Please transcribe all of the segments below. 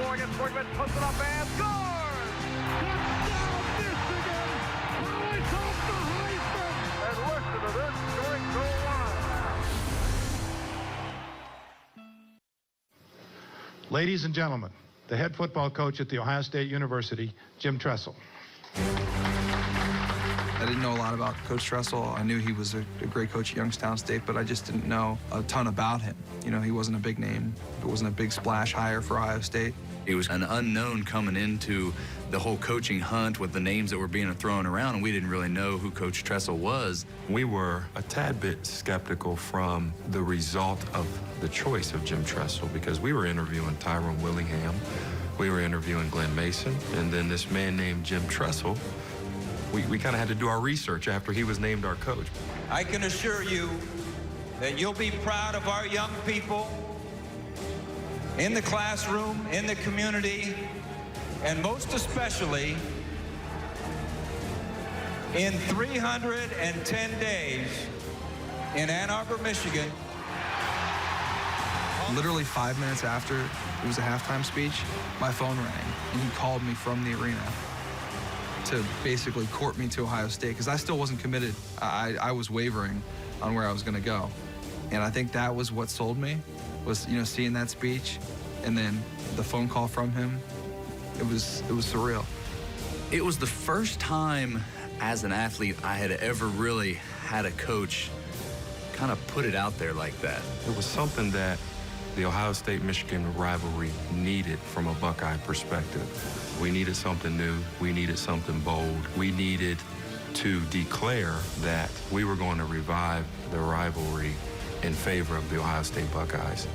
4 against Borgman, puts it up and scores! Touchdown, Michigan! Holly took the Heisman! And listen to this during goal line. Ladies and gentlemen, the head football coach at The Ohio State University, Jim Tressel. I didn't know a lot about Coach Tressel. I knew he was a great coach at Youngstown State, but I just didn't know a ton about him. You know, he wasn't a big name. It wasn't a big splash hire for Ohio State. He was an unknown coming into the whole coaching hunt with the names that were being thrown around, and we didn't really know who Coach Tressel was. We were a tad bit skeptical from the result of the choice of Jim Tressel because we were interviewing Tyrone Willingham, we were interviewing Glenn Mason, and then this man named Jim Tressel. We kind of had to do our research after he was named our coach. I can assure you that you'll be proud of our young people in the classroom, in the community, and most especially in 310 days in Ann Arbor, Michigan. Literally 5 minutes after it was a halftime speech, my phone rang, and he called me from the arena to basically court me to Ohio State, because I still wasn't committed. I was wavering on where I was going to go. And I think that was what sold me, was, you know, seeing that speech and then the phone call from him. It was surreal. It was the first time as an athlete I had ever really had a coach kind of put it out there like that. It was something that the Ohio State-Michigan rivalry needed from a Buckeye perspective. We needed something new. We needed something bold. We needed to declare that we were going to revive the rivalry in favor of the Ohio State Buckeyes.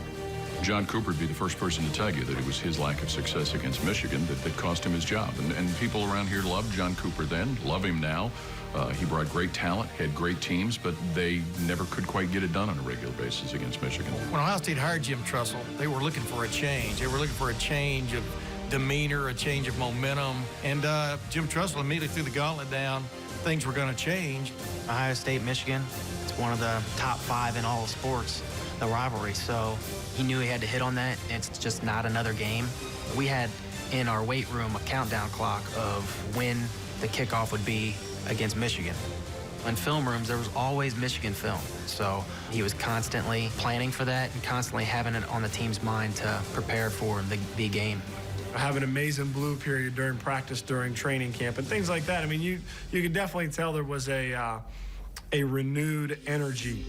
John Cooper would be the first person to tell you that it was his lack of success against Michigan that cost him his job. And people around here loved John Cooper then, love him now. He brought great talent, had great teams, but they never could quite get it done on a regular basis against Michigan. When Ohio State hired Jim Tressel, they were looking for a change. They were looking for a change of demeanor, a change of momentum. And Jim Tressel immediately threw the gauntlet down. Things were going to change. Ohio State, Michigan, it's one of the top 5 in all of sports, the rivalry. So he knew he had to hit on that. It's just not another game. We had in our weight room a countdown clock of when the kickoff would be against Michigan. In film rooms, there was always Michigan film. So he was constantly planning for that and constantly having it on the team's mind to prepare for the game. Have an amazing blue period during practice, during training camp, and things like that. I mean, you could definitely tell there was a renewed energy.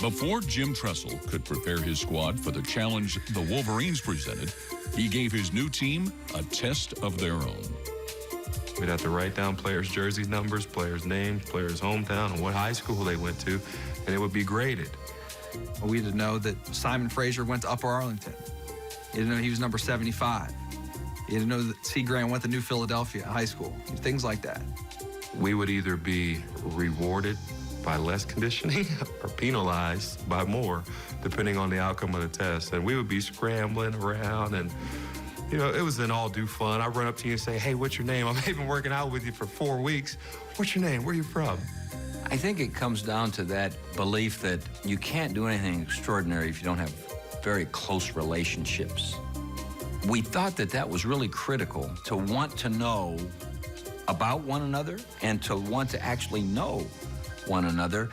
Before Jim Tressel could prepare his squad for the challenge the Wolverines presented, he gave his new team a test of their own. We'd have to write down players' jersey numbers, players' names, players' hometown, and what high school they went to, and it would be graded. We didn't know that Simon Fraser went to Upper Arlington. You didn't know he was number 75. You didn't know that C. Grant went to New Philadelphia High School, things like that. We would either be rewarded by less conditioning or penalized by more, depending on the outcome of the test. And we would be scrambling around, and you know, it was in all due fun. I'd run up to you and say, hey, what's your name? I've been working out with you for 4 weeks. What's your name? Where are you from? I think it comes down to that belief that you can't do anything extraordinary if you don't have very close relationships. We thought that that was really critical, to want to know about one another and to want to actually know one another.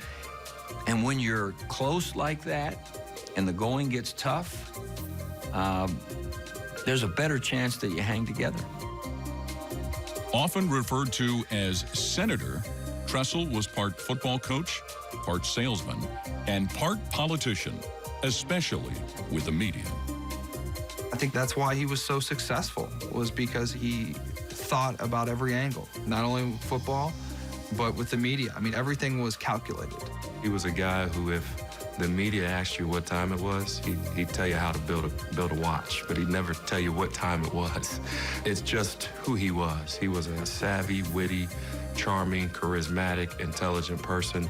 And when you're close like that and the going gets tough, there's a better chance that you hang together. Often referred to as Senator, Tressel was part football coach, part salesman, and part politician, especially with the media. I think that's why he was so successful, was because he thought about every angle, not only with football, but with the media. I mean, everything was calculated. He was a guy who, if the media asked you what time it was, he'd tell you how to build a watch, but he'd never tell you what time it was. It's just who he was. He was a savvy, witty, charming, charismatic, intelligent person.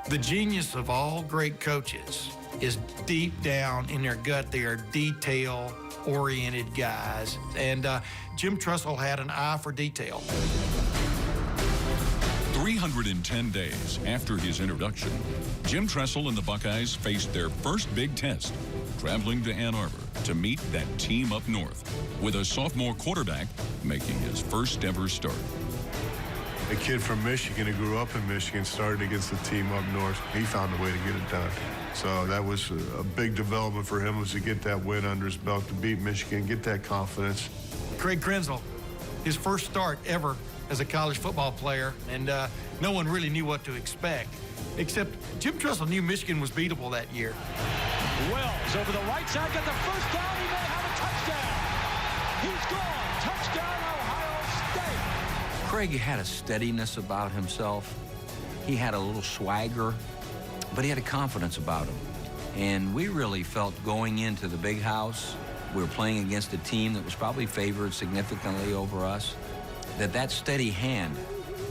The genius of all great coaches is deep down in their gut. They are detail-oriented guys. And Jim Tressel had an eye for detail. 310 days after his introduction, Jim Tressel and the Buckeyes faced their first big test, traveling to Ann Arbor to meet that team up north, with a sophomore quarterback making his first ever start. A kid from Michigan who grew up in Michigan started against the team up north. He found a way to get it done. So that was a big development for him, was to get that win under his belt, to beat Michigan, get that confidence. Craig Krenzel, his first start ever as a college football player, and no one really knew what to expect, except Jim Tressel knew Michigan was beatable that year. Wells over the right side, got the first down, he may have a touchdown. He's gone, touchdown Ohio State. Craig had a steadiness about himself. He had a little swagger, but he had a confidence about him. And we really felt going into the big house, we were playing against a team that was probably favored significantly over us, that steady hand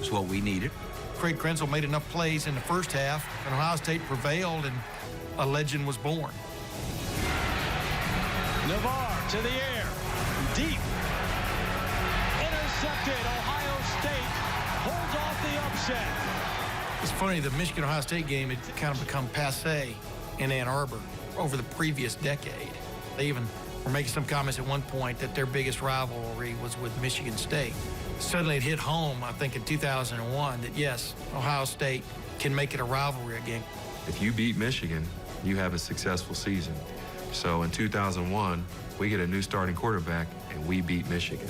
was what we needed. Craig Krenzel made enough plays in the first half, and Ohio State prevailed, and a legend was born. Navarre to the air, deep. Intercepted, Ohio State holds off the upset. It's funny, the Michigan-Ohio State game had kind of become passé in Ann Arbor over the previous decade. They even were making some comments at one point that their biggest rivalry was with Michigan State. Suddenly it hit home, I think, in 2001, that yes, Ohio State can make it a rivalry again. If you beat Michigan, you have a successful season. So in 2001, we get a new starting quarterback, and we beat Michigan.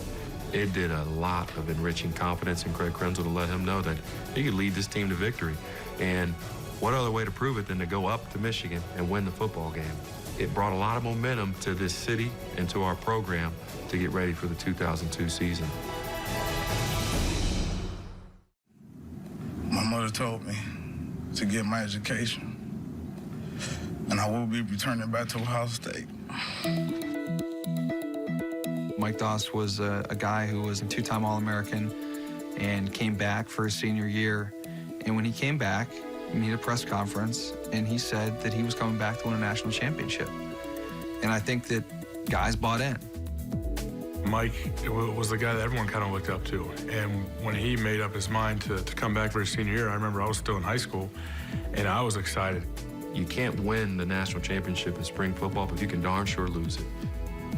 It did a lot of enriching confidence in Craig Krenzel to let him know that he could lead this team to victory. And what other way to prove it than to go up to Michigan and win the football game? It brought a lot of momentum to this city and to our program to get ready for the 2002 season. My mother told me to get my education, and I will be returning back to Ohio State. Mike Doss was a guy who was a two-time All-American and came back for his senior year. And when he came back, he had a press conference, and he said that he was coming back to win a national championship. And I think that guys bought in. Mike was the guy that everyone kind of looked up to. And when he made up his mind to come back for his senior year, I remember I was still in high school, and I was excited. You can't win the national championship in spring football, but you can darn sure lose it.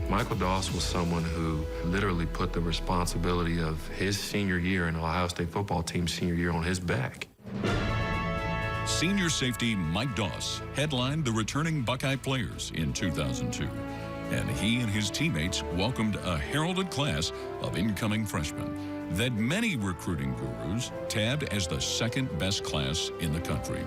Michael Doss was someone who literally put the responsibility of his senior year and the Ohio State football team's senior year on his back. Senior safety Mike Doss headlined the returning Buckeye players in 2002. And he and his teammates welcomed a heralded class of incoming freshmen that many recruiting gurus tabbed as the second best class in the country.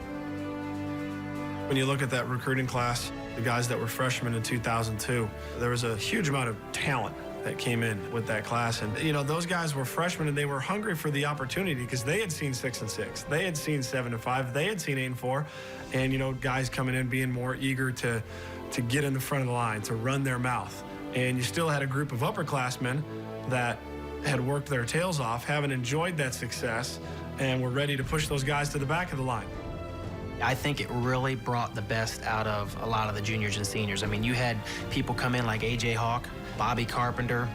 When you look at that recruiting class, the guys that were freshmen in 2002, there was a huge amount of talent that came in with that class. And, you know, those guys were freshmen, and they were hungry for the opportunity because they had seen 6-6. They had seen 7-5. They had seen 8-4. And, you know, guys coming in being more eager to get in the front of the line, to run their mouth. And you still had a group of upperclassmen that had worked their tails off, haven't enjoyed that success, and were ready to push those guys to the back of the line. I think it really brought the best out of a lot of the juniors and seniors. I mean, you had people come in like A.J. Hawk, Bobby Carpenter,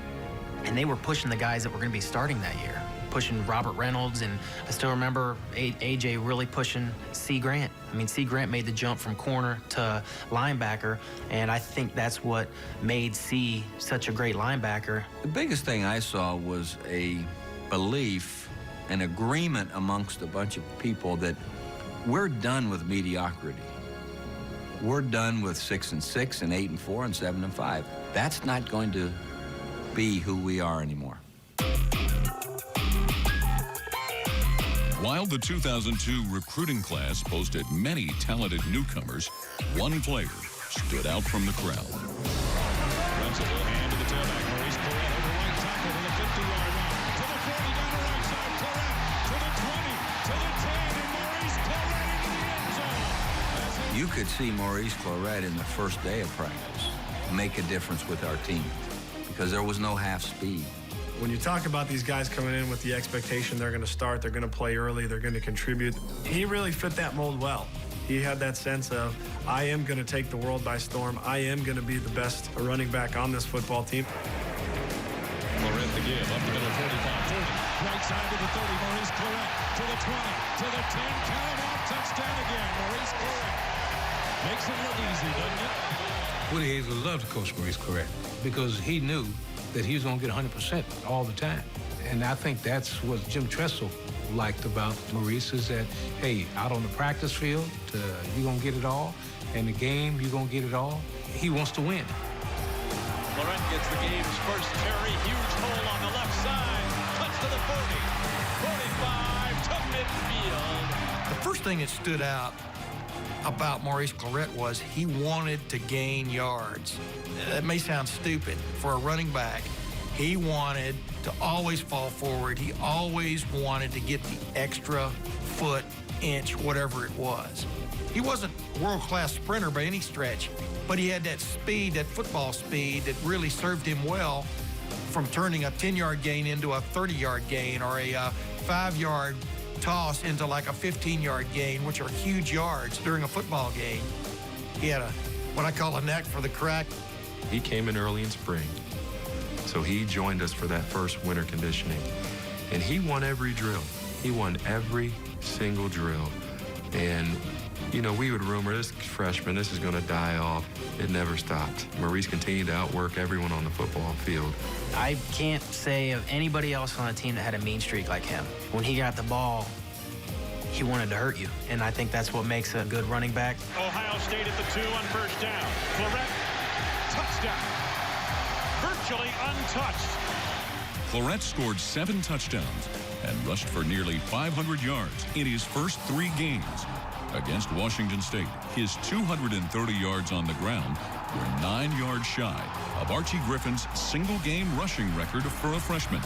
and they were pushing the guys that were going to be starting that year, pushing Robert Reynolds, and I still remember A.J. really pushing C. Grant. I mean, C. Grant made the jump from corner to linebacker, and I think that's what made C. such a great linebacker. The biggest thing I saw was a belief, an agreement amongst a bunch of people that we're done with mediocrity. We're done with 6-6 and 8-4 and 7-5. That's not going to be who we are anymore. While the 2002 recruiting class boasted many talented newcomers, one player stood out from the crowd. Runs a little hand to the tailback. Maurice Claret over right tackle to the 50-yard line. To the 40, down the right side. Claret to the 20, to the 10, and Maurice Claret into the end zone. You could see Maurice Claret in the first day of practice make a difference with our team because there was no half speed. When you talk about these guys coming in with the expectation they're going to start, they're going to play early, they're going to contribute, he really fit that mold well. He had that sense of, I am going to take the world by storm. I am going to be the best running back on this football team. Claret the give, up the middle, 45, 40, right side to the 30, Maurice Claret to the 20, to the 10, count him out, touchdown again, Maurice Claret. Makes it look easy, doesn't it? Woody Hayes would love to coach Maurice Clarett because he knew that he was going to get 100% all the time. And I think that's what Jim Tressel liked about Maurice is that, hey, out on the practice field, you're going to get it all. In the game, you're going to get it all. He wants to win. Clarett gets the game's first carry. Huge hole on the left side. Cuts to the 40. 45 to midfield. The first thing that stood out about Maurice Clarett was he wanted to gain yards. That may sound stupid for a running back. He wanted to always fall forward. He always wanted to get the extra foot, inch, whatever it was. He wasn't a world-class sprinter by any stretch, but he had that speed, that football speed that really served him well from turning a 10-yard gain into a 30-yard gain or a 5-yard toss into like a 15-yard gain, which are huge yards during a football game. He had what I call a knack for the crack. He came in early in spring, so he joined us for that first winter conditioning, and he won every drill. He won every single drill, and you know, we would rumor this freshman, this is going to die off. It never stopped. Maurice continued to outwork everyone on the football field. I can't say of anybody else on the team that had a mean streak like him. When he got the ball, he wanted to hurt you, and I think that's what makes a good running back. Ohio State at the 2 on first down. Clarett, touchdown. Virtually untouched. Clarett scored 7 touchdowns and rushed for nearly 500 yards in his first 3 games. Against Washington State, his 230 yards on the ground were 9 yards shy of Archie Griffin's single-game rushing record for a freshman.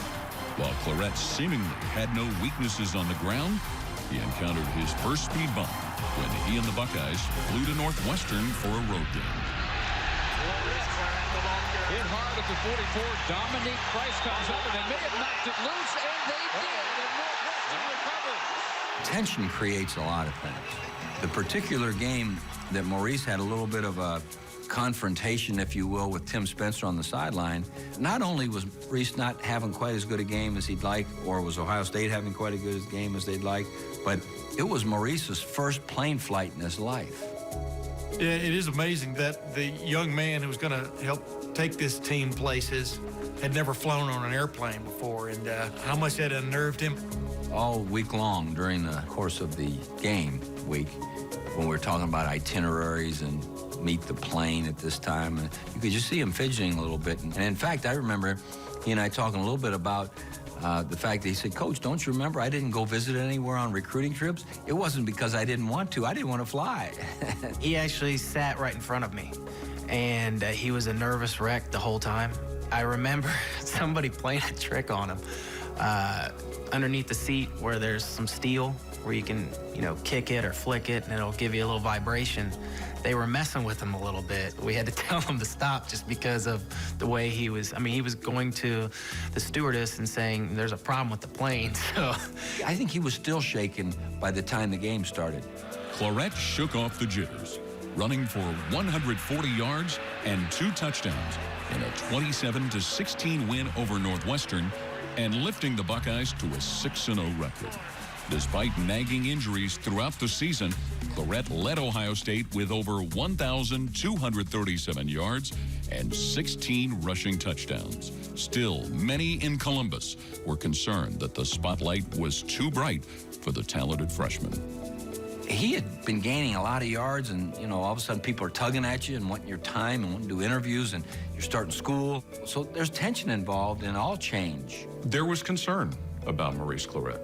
While Clarett seemingly had no weaknesses on the ground, he encountered his first speed bump when he and the Buckeyes flew to Northwestern for a road game. Hit hard at the 44. Dominique Price comes up, and they may have knocked it loose, and they did, and Northwestern recovered. Tension creates a lot of things. The particular game that Maurice had a little bit of a confrontation, if you will, with Tim Spencer on the sideline, not only was Maurice not having quite as good a game as he'd like, or was Ohio State having quite a good game as they'd like, but it was Maurice's first plane flight in his life. Yeah, it is amazing that the young man who was going to help take this team places had never flown on an airplane before, and how much that unnerved him. All week long during the course of the game week, when we were talking about itineraries and meet the plane at this time, and you could just see him fidgeting a little bit. And in fact, I remember he and I talking a little bit about the fact that he said, "Coach, don't you remember I didn't go visit anywhere on recruiting trips? It wasn't because I didn't want to. I didn't want to fly." He actually sat right in front of me, and he was a nervous wreck the whole time. I remember somebody playing a trick on him underneath the seat where there's some steel where you can, kick it or flick it, and it'll give you a little vibration. They were messing with him a little bit. We had to tell him to stop just because of the way he was. I mean, he was going to the stewardess and saying, "There's a problem with the plane." So I think he was still shaken by the time the game started. Clarett shook off the jitters, running for 140 yards and 2 touchdowns in a 27-16 win over Northwestern, and lifting the Buckeyes to a 6-0 record. Despite nagging injuries throughout the season, Clarett led Ohio State with over 1,237 yards and 16 rushing touchdowns. Still, many in Columbus were concerned that the spotlight was too bright for the talented freshman. He had been gaining a lot of yards, and, all of a sudden people are tugging at you and wanting your time and wanting to do interviews, and you're starting school. So there's tension involved in all change. There was concern about Maurice Clarett.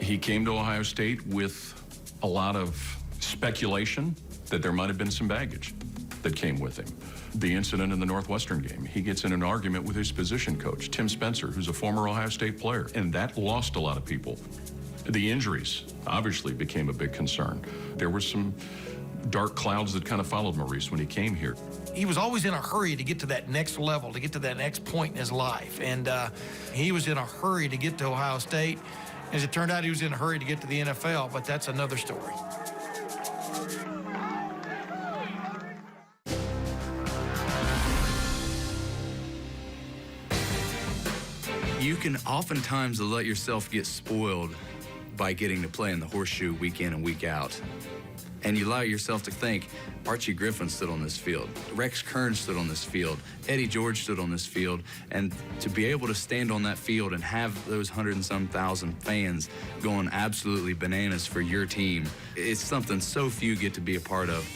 He came to Ohio State with a lot of speculation that there might have been some baggage that came with him. The incident in the Northwestern game, he gets in an argument with his position coach, Tim Spencer, who's a former Ohio State player, and that lost a lot of people. The injuries obviously became a big concern. There were some dark clouds that kind of followed Maurice when he came here. He was always in a hurry to get to that next level, to get to that next point in his life. And he was in a hurry to get to Ohio State. As it turned out, he was in a hurry to get to the NFL, but that's another story. You can oftentimes let yourself get spoiled by getting to play in the horseshoe week in and week out. And you allow yourself to think, Archie Griffin stood on this field, Rex Kern stood on this field, Eddie George stood on this field, and to be able to stand on that field and have those 100 and some thousand fans going absolutely bananas for your team, it's something so few get to be a part of.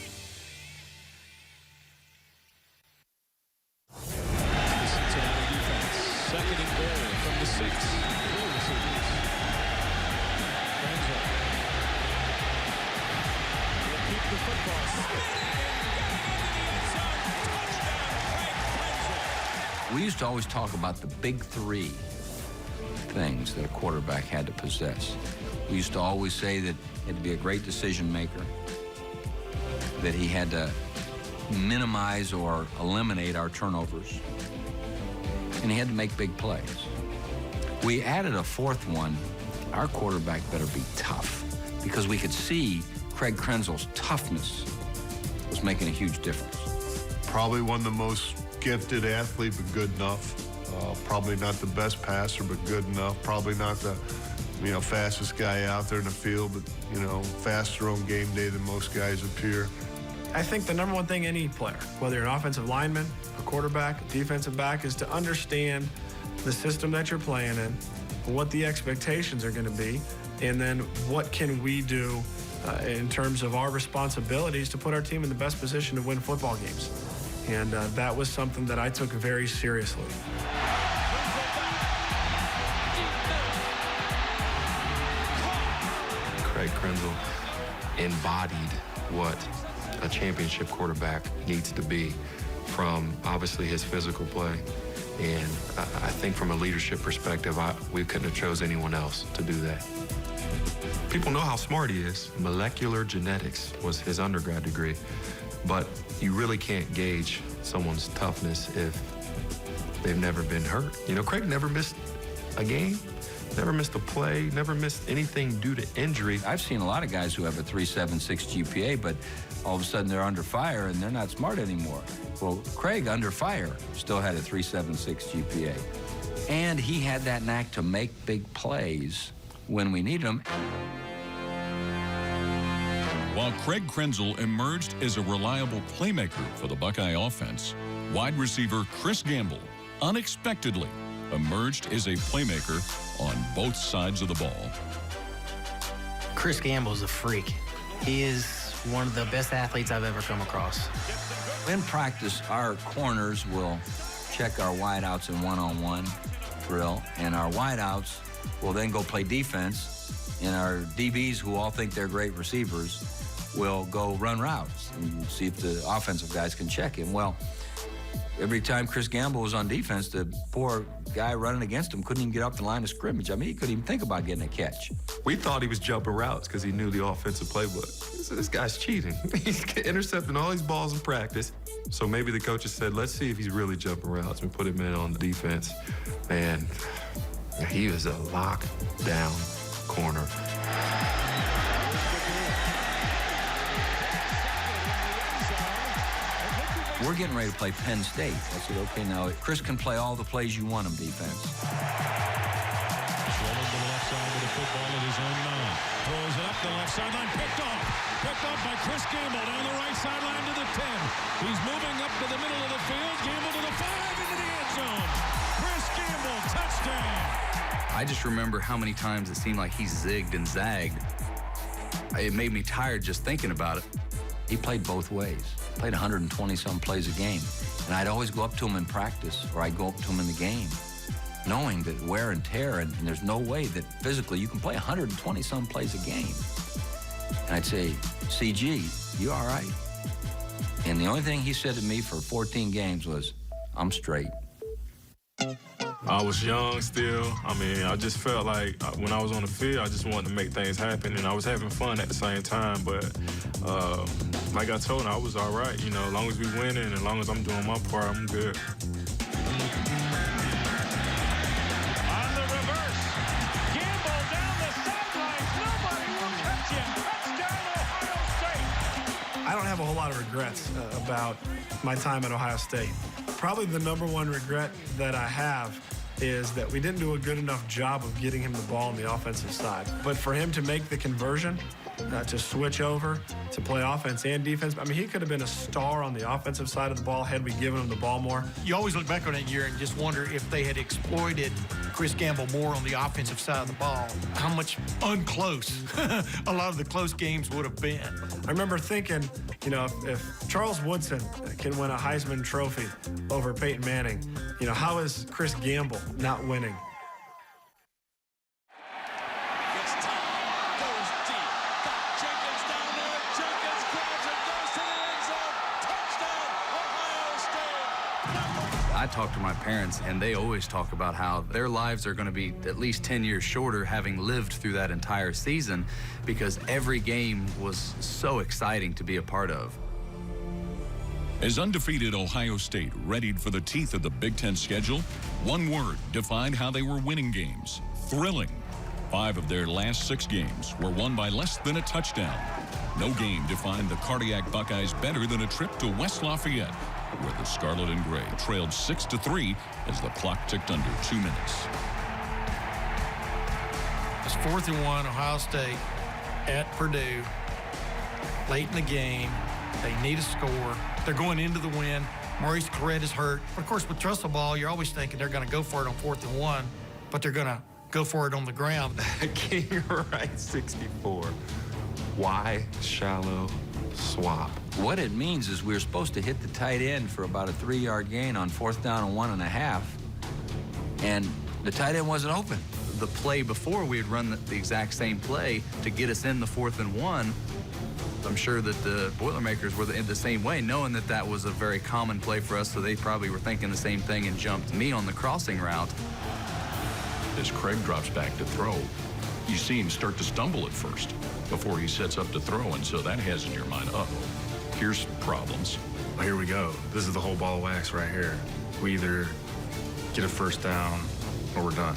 Second and goal from the 6. Keep the football We used to always talk about the big 3 things that a quarterback had to possess. We used to always say that he had to be a great decision maker, that he had to minimize or eliminate our turnovers, and he had to make big plays. We added a 4th one. Our quarterback better be tough, because we could see Craig Krenzel's toughness was making a huge difference. Probably one of the most gifted athlete, but good enough. Probably not the best passer, but good enough. Probably not the, fastest guy out there in the field, but, faster on game day than most guys appear. I think the number one thing any player, whether you're an offensive lineman, a quarterback, a defensive back, is to understand the system that you're playing in, what the expectations are going to be, and then what can we do in terms of our responsibilities to put our team in the best position to win football games. And that was something that I took very seriously. Craig Krenzel embodied what a championship quarterback needs to be, from obviously his physical play. And I think from a leadership perspective, we couldn't have chose anyone else to do that. People know how smart he is. Molecular genetics was his undergrad degree, but you really can't gauge someone's toughness if they've never been hurt. Craig never missed a game, never missed a play, never missed anything due to injury. I've seen a lot of guys who have a 3.76 GPA, but all of a sudden they're under fire and they're not smart anymore. Well, Craig, under fire, still had a 3.76 GPA. And he had that knack to make big plays when we needed them. While Craig Krenzel emerged as a reliable playmaker for the Buckeye offense, wide receiver Chris Gamble unexpectedly emerged as a playmaker on both sides of the ball. Chris Gamble's a freak. He is one of the best athletes I've ever come across. In practice, our corners will check our wideouts in one-on-one drill, and our wideouts will then go play defense, and our DBs, who all think they're great receivers, will go run routes and see if the offensive guys can check him. Well, every time Chris Gamble was on defense, the poor guy running against him couldn't even get up the line of scrimmage. I mean, he couldn't even think about getting a catch. We thought he was jumping routes because he knew the offensive playbook. So this guy's cheating. He's intercepting all these balls in practice. So maybe the coaches said, let's see if he's really jumping routes. We put him in on the defense. Man, he was a lockdown corner. We're getting ready to play Penn State. I said, okay, now Chris can play all the plays you want him defense. Rolling to the left side with the football at his own 9. Throws it up the left sideline, picked off. Picked off by Chris Gamble down the right sideline to the 10. He's moving up to the middle of the field. Gamble to the 5 into the end zone. Chris Gamble, touchdown. I just remember how many times it seemed like he zigged and zagged. It made me tired just thinking about it. He played both ways. Played 120-some plays a game. And I'd always go up to him in practice, or I'd go up to him in the game, knowing that wear and tear, and there's no way that physically you can play 120-some plays a game. And I'd say, CG, you all right? And the only thing he said to me for 14 games was, I'm straight. I was young still. I mean, I just felt like when I was on the field, I just wanted to make things happen, and I was having fun at the same time. But like I told him, I was all right. As long as we winning and as long as I'm doing my part, I'm good. On the reverse, Gamble down the sidelines. Nobody will catch him. Touchdown, Ohio State. I don't have a whole lot of regrets about my time at Ohio State. Probably the number one regret that I have is that we didn't do a good enough job of getting him the ball on the offensive side. But for him to make the conversion to switch over to play offense and defense. I mean, he could have been a star on the offensive side of the ball had we given him the ball more. You always look back on that year and just wonder if they had exploited Chris Gamble more on the offensive side of the ball, how much unclose a lot of the close games would have been. I remember thinking, you know, if Charles Woodson can win a Heisman Trophy over Peyton Manning, you know, how is Chris Gamble not winning? I talk to my parents, and they always talk about how their lives are going to be at least 10 years shorter having lived through that entire season because every game was so exciting to be a part of. As undefeated Ohio State readied for the teeth of the Big Ten schedule, one word defined how they were winning games: thrilling. 5 of their last 6 games were won by less than a touchdown. No game defined the cardiac Buckeyes better than a trip to West Lafayette, where the Scarlet and Gray trailed 6-3 as the clock ticked under 2 minutes. It's 4th and 1, Ohio State at Purdue. Late in the game, they need a score. They're going into the win. Maurice Clarett is hurt. But of course, with Tressel ball, you're always thinking they're going to go for it on 4th and 1, but they're going to go for it on the ground. King right 64. Why shallow swap? What it means is we were supposed to hit the tight end for about a 3-yard gain on 4th down and 1.5, and the tight end wasn't open. The play before, we had run the exact same play to get us in the 4th and 1. I'm sure that the Boilermakers were in the same way, knowing that that was a very common play for us, so they probably were thinking the same thing and jumped me on the crossing route. As Craig drops back to throw, you see him start to stumble at first before he sets up to throw, and so that has in your mind, uh-oh, here's problems. Well, here we go. This is the whole ball of wax right here. We either get a first down or we're done.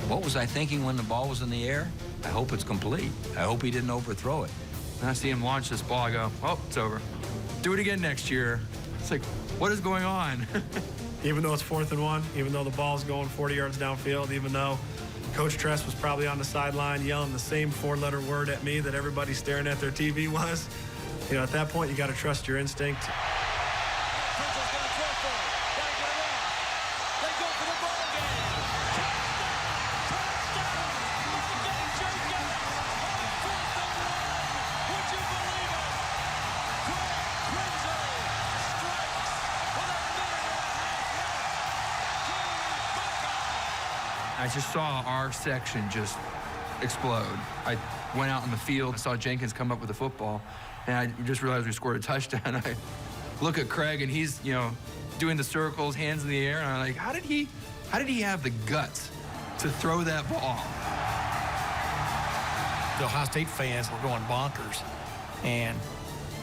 What was I thinking when the ball was in the air? I hope it's complete. I hope he didn't overthrow it. And I see him launch this ball, I go, oh, it's over. Do it again next year. It's like, what is going on? Even though it's 4th and 1, even though the ball's going 40 yards downfield, even though Coach Tress was probably on the sideline yelling the same 4-letter word at me that everybody staring at their TV was, you know, at that point, you got to trust your instinct. I just saw our section just explode. I went out in the field, I saw Jenkins come up with the football, and I just realized we scored a touchdown. I look at Craig, and he's, you know, doing the circles, hands in the air, and I'm like, how did he have the guts to throw that ball? The Ohio State fans were going bonkers, and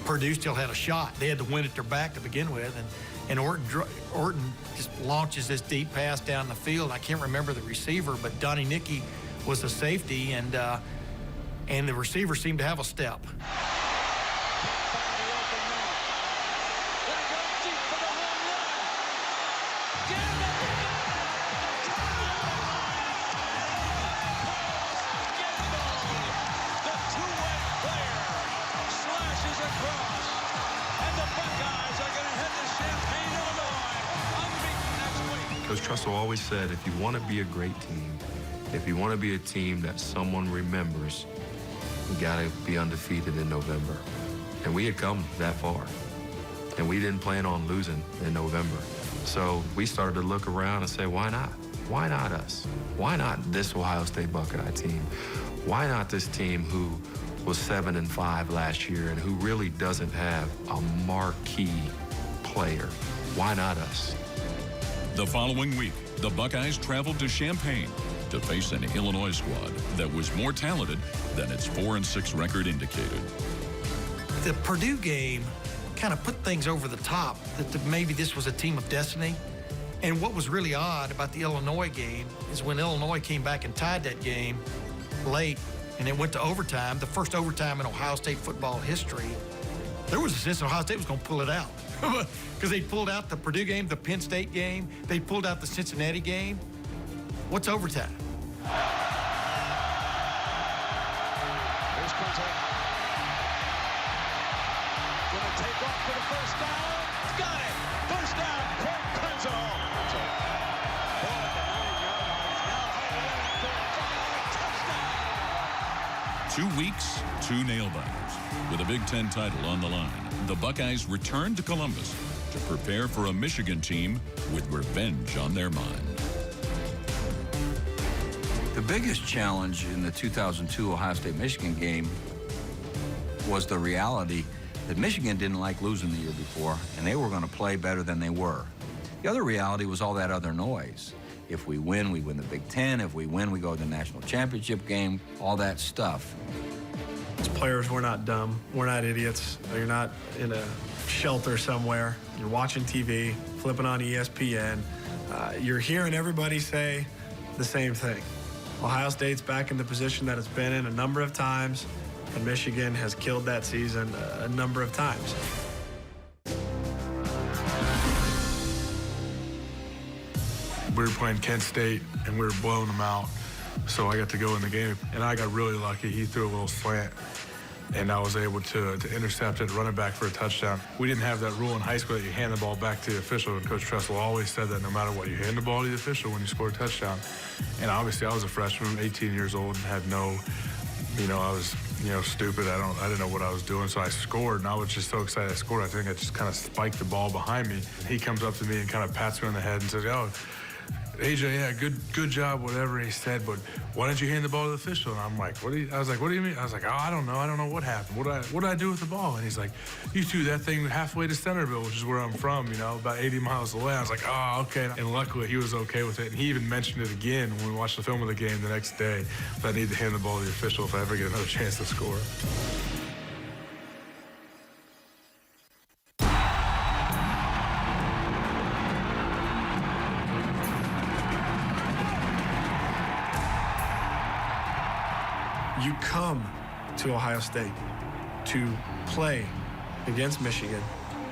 Purdue still had a shot. They had the wind at their back to begin with, and Orton just launches this deep pass down the field. I can't remember the receiver, but Donnie Nicky was the safety, and the receiver seemed to have a step. Coach Tressel always said, if you want to be a great team, if you want to be a team that someone remembers, you got to be undefeated in November. And we had come that far. And we didn't plan on losing in November. So we started to look around and say, why not? Why not us? Why not this Ohio State Buckeye team? Why not this team who was 7-5 last year and who really doesn't have a marquee player? Why not us? The following week, the Buckeyes traveled to Champaign to face an Illinois squad that was more talented than its 4-6 record indicated. The Purdue game kind of put things over the top, that maybe this was a team of destiny. And what was really odd about the Illinois game is when Illinois came back and tied that game late, and it went to overtime, the first overtime in Ohio State football history, there was a sense that Ohio State was going to pull it out. Because they pulled out the Purdue game, the Penn State game, they pulled out the Cincinnati game. What's overtime? Here's Gonna take off for the first down. Got it. First down. Kurt Krenzel. Ball at the 9-yard line. Now 2 weeks, 2 nail-biters. With a Big Ten title on the line, the Buckeyes return to Columbus to prepare for a Michigan team with revenge on their mind. The biggest challenge in the 2002 Ohio State-Michigan game was the reality that Michigan didn't like losing the year before, and they were going to play better than they were. The other reality was all that other noise. If we win the Big Ten. If we win, we go to the national championship game, all that stuff. As players, we're not dumb. We're not idiots. You're not in a shelter somewhere. You're watching TV, flipping on ESPN. You're hearing everybody say the same thing. Ohio State's back in the position that it's been in a number of times, and Michigan has killed that season a number of times. We were playing Kent State, and we were blowing them out. So I got to go in the game, and I got really lucky. He threw a little slant, and I was able to intercept it, run it back for a touchdown. We didn't have that rule in high school that you hand the ball back to the official, and Coach Tressel always said that no matter what, you hand the ball to the official when you score a touchdown. And obviously, I was a freshman, 18 years old, and had no, I was, stupid. I didn't know what I was doing, so I scored, and I was just so excited I scored. I think I just kind of spiked the ball behind me. He comes up to me and kind of pats me on the head and says, "Oh, AJ, yeah, good job, whatever." He said, "But why didn't you hand the ball to the official?" And I'm like, I was like, "What do you mean?" I was like, "Oh, I don't know what happened. What did I do with the ball?" And he's like, "You threw that thing halfway to Centerville," which is where I'm from, about 80 miles away. I was like, "Oh, okay." And luckily, he was okay with it. And he even mentioned it again when we watched the film of the game the next day, that I need to hand the ball to the official if I ever get another chance to score. You come to Ohio State to play against Michigan,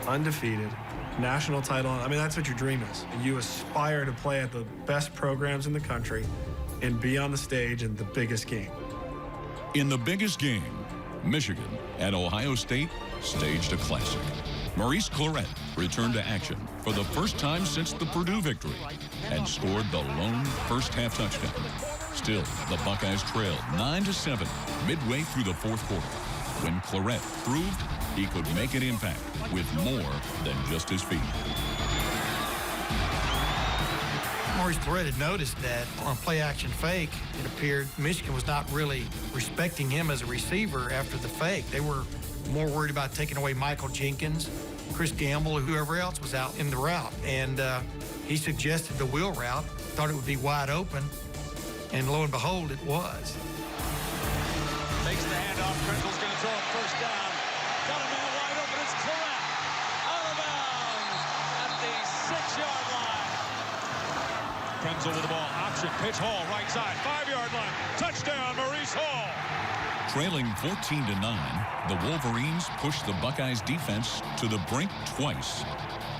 undefeated, national title. I mean, that's what your dream is. You aspire to play at the best programs in the country and be on the stage in the biggest game. In the biggest game, Michigan at Ohio State staged a classic. Maurice Clarett returned to action for the first time since the Purdue victory and scored the lone first-half touchdown. Still, the Buckeyes trailed 9-7 midway through the fourth quarter, when Clarett proved he could make an impact with more than just his feet. Maurice Clarett had noticed that on play-action fake, it appeared Michigan was not really respecting him as a receiver after the fake. They were more worried about taking away Michael Jenkins, Chris Gamble, or whoever else was out in the route. And he suggested the wheel route, thought it would be wide open, and lo and behold, it was. Takes the handoff. Krenzel's going to throw it first down. Got a man wide open. It's Clarett. Out of bounds at the 6-yard line. Krenzel with the ball. Option. Pitch. Hall. Right side. 5-yard line. Touchdown, Maurice Hall. Trailing 14-9, the Wolverines pushed the Buckeyes defense to the brink twice.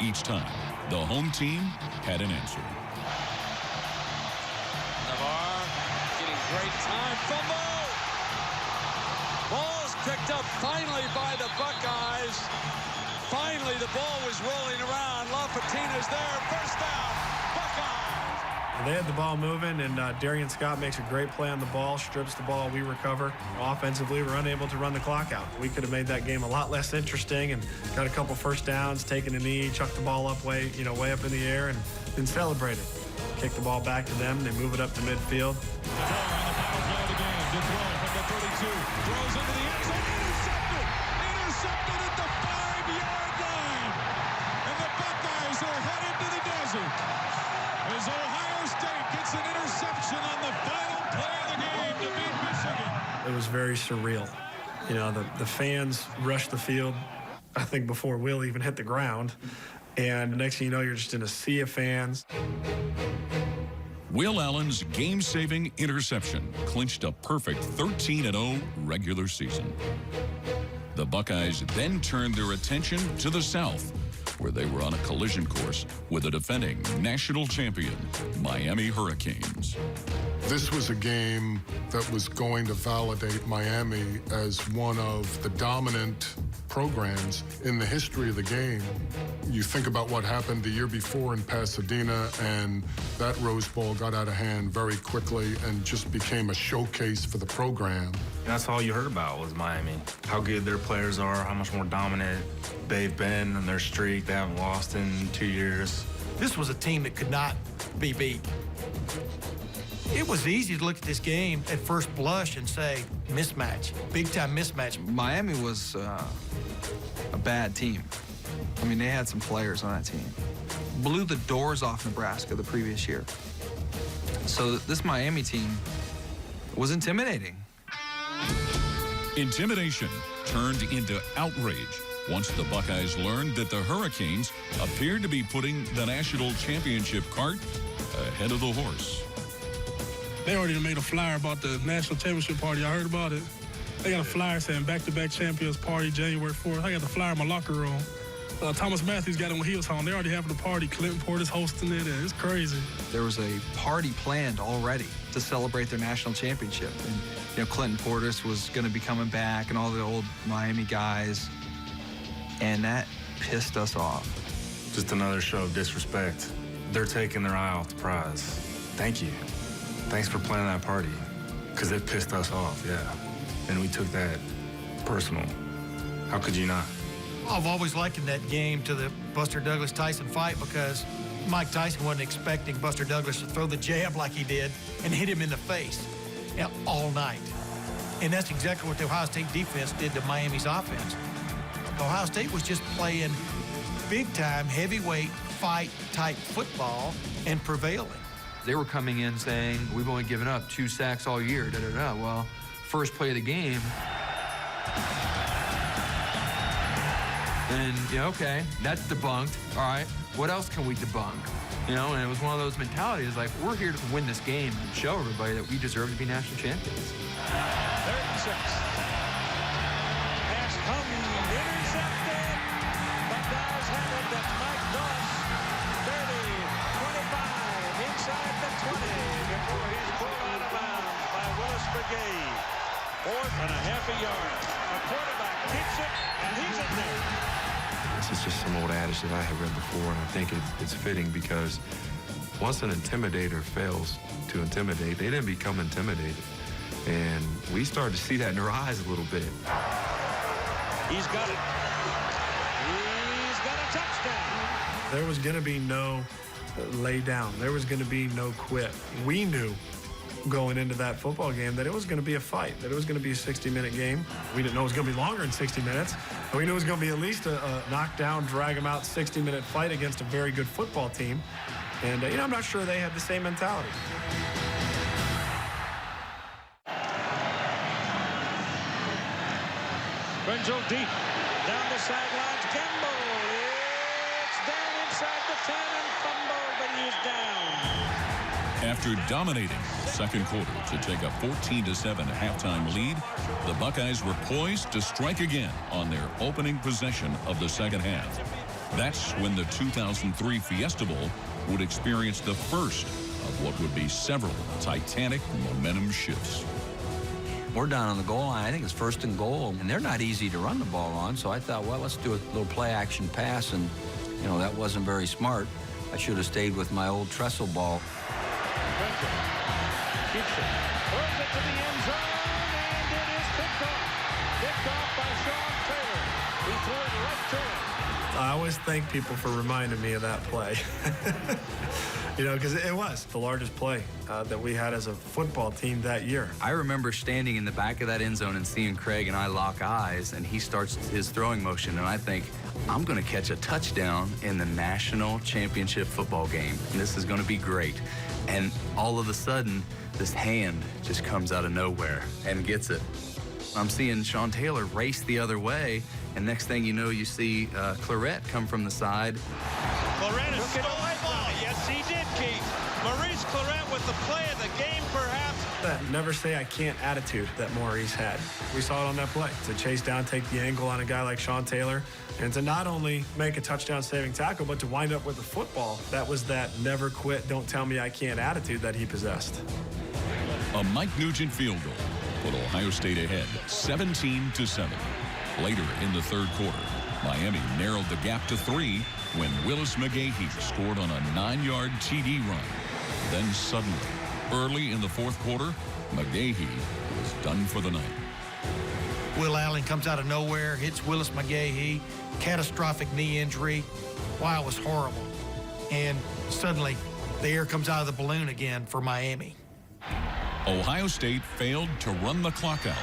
Each time, the home team had an answer. Great time. Fumble. Ball's picked up finally by the Buckeyes. Finally, the ball was rolling around. LaFatina's there. First down. Buckeyes. They had the ball moving, and Darian Scott makes a great play on the ball, strips the ball, we recover. Offensively, we're unable to run the clock out. We could have made that game a lot less interesting and got a couple first downs, taken a knee, chucked the ball up way up in the air, and then celebrated. Kick the ball back to them. They move it up to midfield. Throws into the end zone. Intercepted at the 5-yard line. And the Buckeyes are headed to the desert as Ohio State gets an interception on the final play of the game to beat Michigan. It was very surreal. The fans rushed the field, I think, before Will even hit the ground. And next thing you know, you're just in a sea of fans. Will Allen's game-saving interception clinched a perfect 13-0 regular season. The Buckeyes then turned their attention to the South, where they were on a collision course with the defending national champion, Miami Hurricanes. This was a game that was going to validate Miami as one of the dominant programs in the history of the game. You think about what happened the year before in Pasadena, and that Rose Bowl got out of hand very quickly and just became a showcase for the program. That's all you heard about was Miami. How good their players are, how much more dominant they've been in their streak. They haven't lost in 2 years. This was a team that could not be beat. It was easy to look at this game at first blush and say, mismatch, big-time mismatch. Miami was a bad team. I mean, they had some players on that team. Blew the doors off Nebraska the previous year. So this Miami team was intimidating. Intimidation turned into outrage once the Buckeyes learned that the Hurricanes appeared to be putting the national championship cart ahead of the horse. They already made a flyer about the national championship party. I heard about it. They got a flyer saying back-to-back champions party January 4th. I got the flyer in my locker room. Thomas Matthews got it when he was home. They already having a party. Clinton Porter's hosting it, and it's crazy. There was a party planned already to celebrate their national championship. And, you know, Clinton Portis was going to be coming back and all the old Miami guys. And that pissed us off. Just another show of disrespect. They're taking their eye off the prize. Thank you. Thanks for planning that party, because it pissed us off, yeah. And we took that personal. How could you not? I've always likened that game to the Buster Douglas-Tyson fight because Mike Tyson wasn't expecting Buster Douglas to throw the jab like he did and hit him in the face all night. And that's exactly what the Ohio State defense did to Miami's offense. Ohio State was just playing big-time, heavyweight, fight-type football and prevailing. They were coming in saying, we've only given up 2 sacks all year, da-da-da. Well, first play of the game, and, you know, okay, that's debunked. All right, what else can we debunk? You know, and it was one of those mentalities, like, we're here to win this game and show everybody that we deserve to be national champions. 3rd and 6. Pass hung, intercepted. Buckeyes have it. That's Mike Doss. 30, 25, inside the 20 before he's pulled out of bounds by Willis Brigade. 4th and a half a yard. A quarterback kicks it, and he's in there. This is just some old adage that I have read before, and I think it's fitting because once an intimidator fails to intimidate, they then become intimidated. And we started to see that in their eyes a little bit. He's got it. He's got a touchdown. There was going to be no lay down. There was going to be no quit. We knew going into that football game that it was going to be a fight, that it was going to be a 60-minute game. We didn't know it was going to be longer than 60 minutes. But we knew it was going to be at least a knockdown, drag them out 60-minute fight against a very good football team. And, you know, I'm not sure they had the same mentality. Brenzel deep, down the sidelines, Gamble. It's down inside the 10 and fumbled, but he is down. After dominating the second quarter to take a 14-7 halftime lead, the Buckeyes were poised to strike again on their opening possession of the second half. That's when the 2003 Fiesta Bowl would experience the first of what would be several titanic momentum shifts. We're down on the goal line. I think it's 1st and goal, and they're not easy to run the ball on. So I thought, well, let's do a little play-action pass, and, you know, that wasn't very smart. I should have stayed with my old trestle ball. Keeps it, throws it to the end zone, and it is picked off. Picked off by Sean Taylor. He threw it right to him. I always thank people for reminding me of that play. You know, because it was the largest play that we had as a football team that year. I remember standing in the back of that end zone and seeing Craig and I lock eyes, and he starts his throwing motion, and I think, I'm going to catch a touchdown in the national championship football game, and this is going to be great. And all of a sudden, this hand just comes out of nowhere and gets it. I'm seeing Sean Taylor race the other way, and next thing you know, you see Claret come from the side. Claret is stole the ball. Yes, he did, Keith. Maurice Claret with the play of the game, perhaps. That never say I can't attitude that Maurice had. We saw it on that play. To chase down, take the angle on a guy like Sean Taylor, and to not only make a touchdown-saving tackle, but to wind up with the football. That was that never quit, don't tell me I can't attitude that he possessed. A Mike Nugent field goal put Ohio State ahead 17-7. Later in the third quarter, Miami narrowed the gap to 3 when Willis McGahee scored on a 9-yard TD run. Then suddenly, early in the fourth quarter, McGahee was done for the night. Will Allen comes out of nowhere, hits Willis McGahee, catastrophic knee injury. Wow, it was horrible. And suddenly, the air comes out of the balloon again for Miami. Ohio State failed to run the clock out.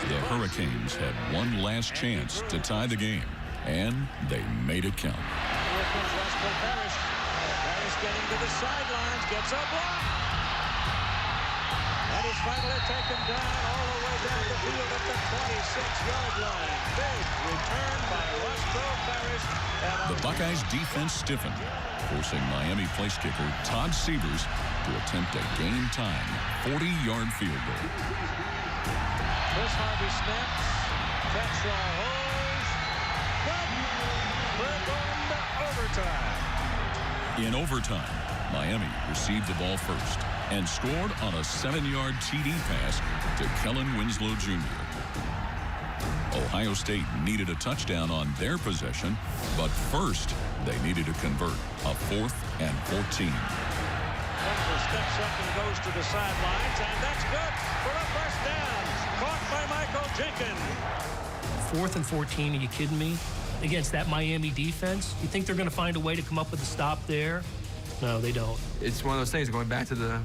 The Hurricanes had one last chance to tie the game, and they made it count. Here comes Westbrook Parrish. Parrish getting to the sidelines, gets a block. And he's finally taken down all the way down the field at the 26-yard line. Big return by Westbrook Parrish. The Buckeyes' defense stiffened, forcing Miami place kicker Todd Sievers to attempt a game-tying 40-yard field goal. Chris Harvey snaps. Crenshaw holds. But we're going to overtime. In overtime, Miami received the ball first and scored on a 7-yard TD pass to Kellen Winslow Jr. Ohio State needed a touchdown on their possession, but first they needed to convert a 4th and 14. Winslow steps up and goes to the sidelines, and that's good for a first down. Caught by Michael Jenkins. 4th and 14, are you kidding me? Against that Miami defense? You think they're going to find a way to come up with a stop there? No, they don't. It's one of those things, going back to the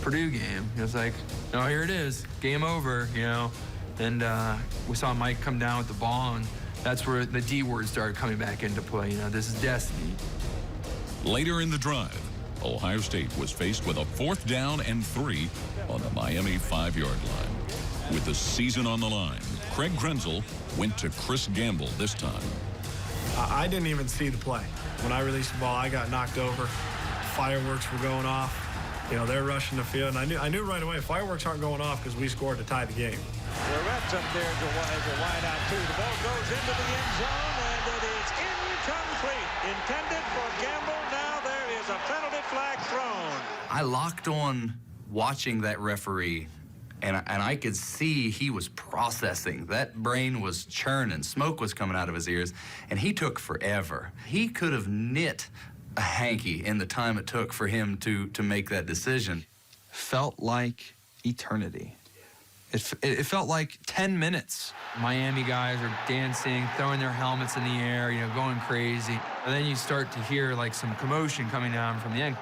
Purdue game. It's like, no, here it is, game over, you know. And we saw Mike come down with the ball, and that's where the D word started coming back into play. You know, this is destiny. Later in the drive, Ohio State was faced with a 4th down and 3 on the Miami 5-yard line. With the season on the line, Craig Krenzel went to Chris Gamble this time. I didn't even see the play. When I released the ball, I got knocked over. Fireworks were going off. You know, they're rushing the field. And I knew right away fireworks aren't going off because we scored to tie the game. Barrett's up there as a wide out too. The ball goes into the end zone, and it is incomplete. Intended for Gamble. Now there is a penalty flag thrown. I locked on watching that referee, and I could see he was processing. That brain was churning. Smoke was coming out of his ears, and he took forever. He could have knit a hanky in the time it took for him to make that decision. Felt like eternity. It felt like 10 minutes. Miami guys are dancing, throwing their helmets in the air, you know, going crazy. And then you start to hear like some commotion coming down from the end.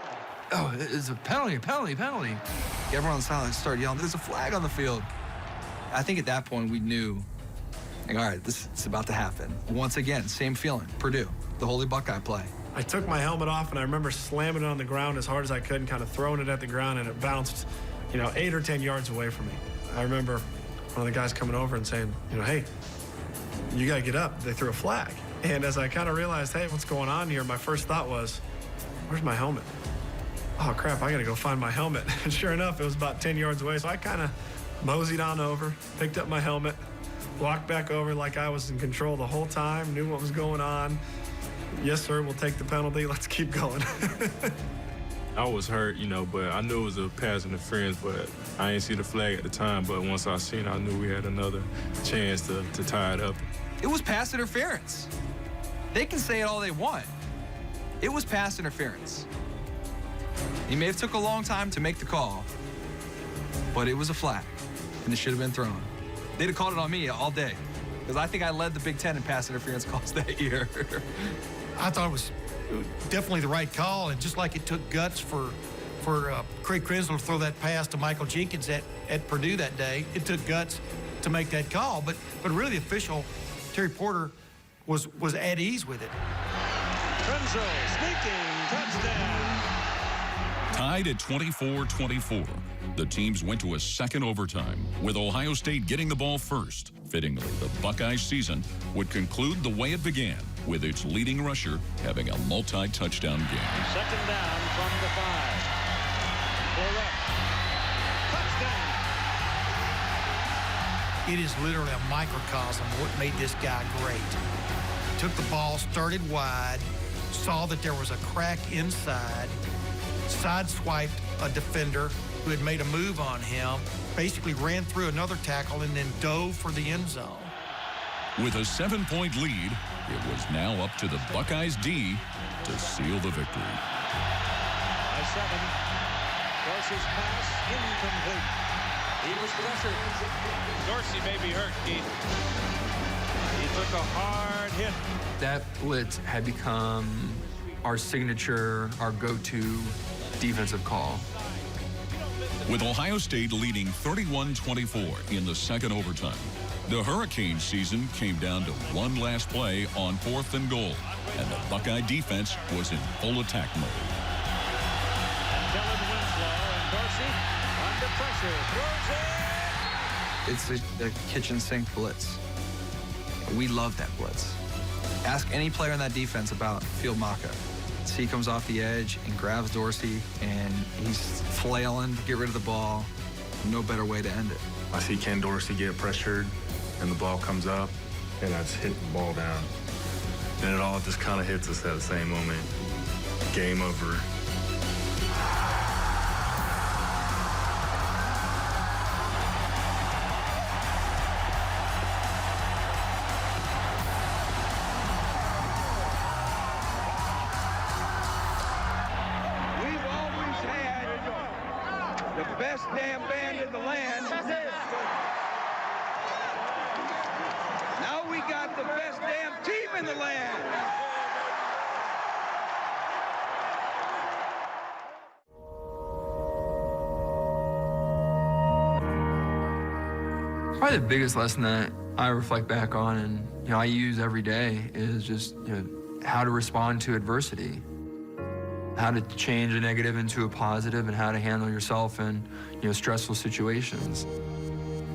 Oh, it's a penalty. Everyone on the sideline started yelling, there's a flag on the field. I think at that point we knew, like, all right, this is about to happen. Once again, same feeling, Purdue, the Holy Buckeye play. I took my helmet off, and I remember slamming it on the ground as hard as I could and kind of throwing it at the ground, and it bounced, you know, 8 or 10 yards away from me. I remember one of the guys coming over and saying, you know, hey, you got to get up. They threw a flag. And as I kind of realized, hey, what's going on here, my first thought was, where's my helmet? Oh, crap, I got to go find my helmet. And sure enough, it was about 10 yards away. So I kind of moseyed on over, picked up my helmet, walked back over like I was in control the whole time, knew what was going on. Yes, sir, we'll take the penalty. Let's keep going. I was hurt, you know, but I knew it was a pass interference, but I didn't see the flag at the time. But once I seen it, I knew we had another chance to tie it up. It was pass interference. They can say it all they want. It was pass interference. He may have took a long time to make the call, but it was a flag, and it should have been thrown. They'd have called it on me all day, because I think I led the Big Ten in pass interference calls that year. I thought it was definitely the right call, and just like it took guts for Craig Krenzel to throw that pass to Michael Jenkins at Purdue that day, it took guts to make that call. But really, the official, Terry Porter, was at ease with it. Krenzel sneaking touchdown. Tied at 24-24, the teams went to a second overtime, with Ohio State getting the ball first. Fittingly, the Buckeyes season would conclude the way it began, with its leading rusher having a multi-touchdown game. Second down from the 5. Touchdown. It is literally a microcosm of what made this guy great. Took the ball, started wide, saw that there was a crack inside, sideswiped a defender, who had made a move on him, basically ran through another tackle and then dove for the end zone. With a 7-point lead, it was now up to the Buckeyes D to seal the victory. By 7. Dorsey's pass incomplete. He was pressured. Dorsey may be hurt, Keith. He took a hard hit. That blitz had become our signature, our go-to defensive call. With Ohio State leading 31-24 in the second overtime, the Hurricane season came down to one last play on 4th and goal, and the Buckeye defense was in full attack mode. Dylan Winslow and Dorsey under pressure. Throws it. It's a kitchen sink blitz. We love that blitz. Ask any player in that defense about field Maka. He comes off the edge and grabs Dorsey, and he's flailing to get rid of the ball. No better way to end it. I see Ken Dorsey get pressured, and the ball comes up, and I just hit the ball down. And it all just kind of hits us at the same moment. Game over. Best damn band in the land. Now we got the best damn team in the land. Probably the biggest lesson that I reflect back on and I use every day is just how to respond to adversity. How to change a negative into a positive, and how to handle yourself in stressful situations.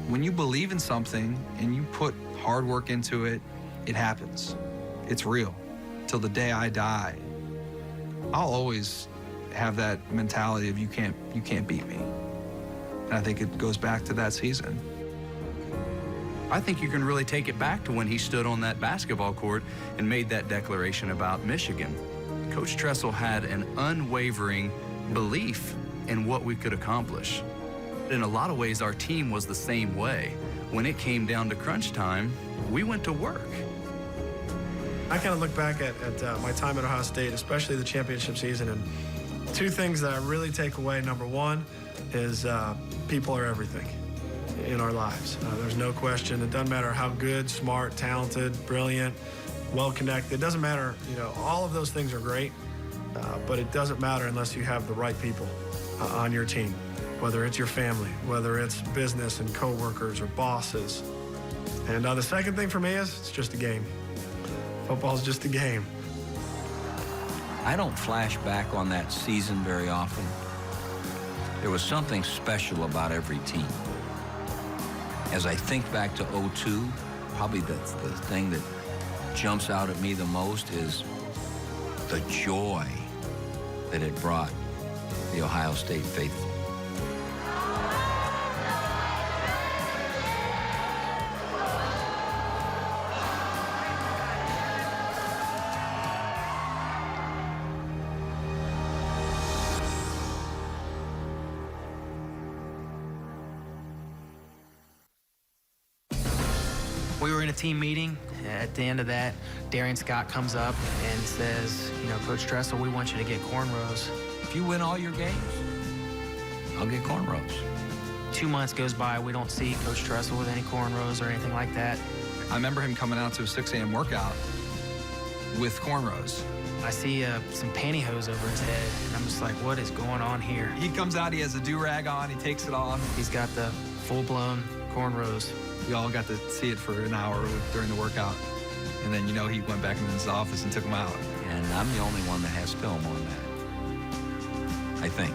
When you believe in something and you put hard work into it, it happens. It's real. Till the day I die, I'll always have that mentality of you can't beat me. And I think it goes back to that season. I think you can really take it back to when he stood on that basketball court and made that declaration about Michigan. Coach Tressel had an unwavering belief in what we could accomplish. In a lot of ways, our team was the same way. When it came down to crunch time, we went to work. I kind of look back at my time at Ohio State, especially the championship season, and two things that I really take away. Number one is people are everything in our lives. There's no question. It doesn't matter how good, smart, talented, brilliant, well-connected. It doesn't matter, all of those things are great, but it doesn't matter unless you have the right people on your team, whether it's your family, whether it's business and coworkers or bosses. And the second thing for me is it's just a game. Football's just a game. I don't flash back on that season very often. There was something special about every team. As I think back to '02, probably the thing that jumps out at me the most is the joy that it brought the Ohio State faithful. We were in a team meeting. At the end of that, Darian Scott comes up and says, Coach Tressel, we want you to get cornrows. If you win all your games, I'll get cornrows. 2 months goes by, we don't see Coach Tressel with any cornrows or anything like that. I remember him coming out to a 6 a.m. workout with cornrows. I see some pantyhose over his head, and I'm just like, what is going on here? He comes out, he has a do-rag on, he takes it off. He's got the full-blown cornrows. We all got to see it for an hour during the workout. And then, he went back into his office and took them out. And I'm the only one that has film on that, I think.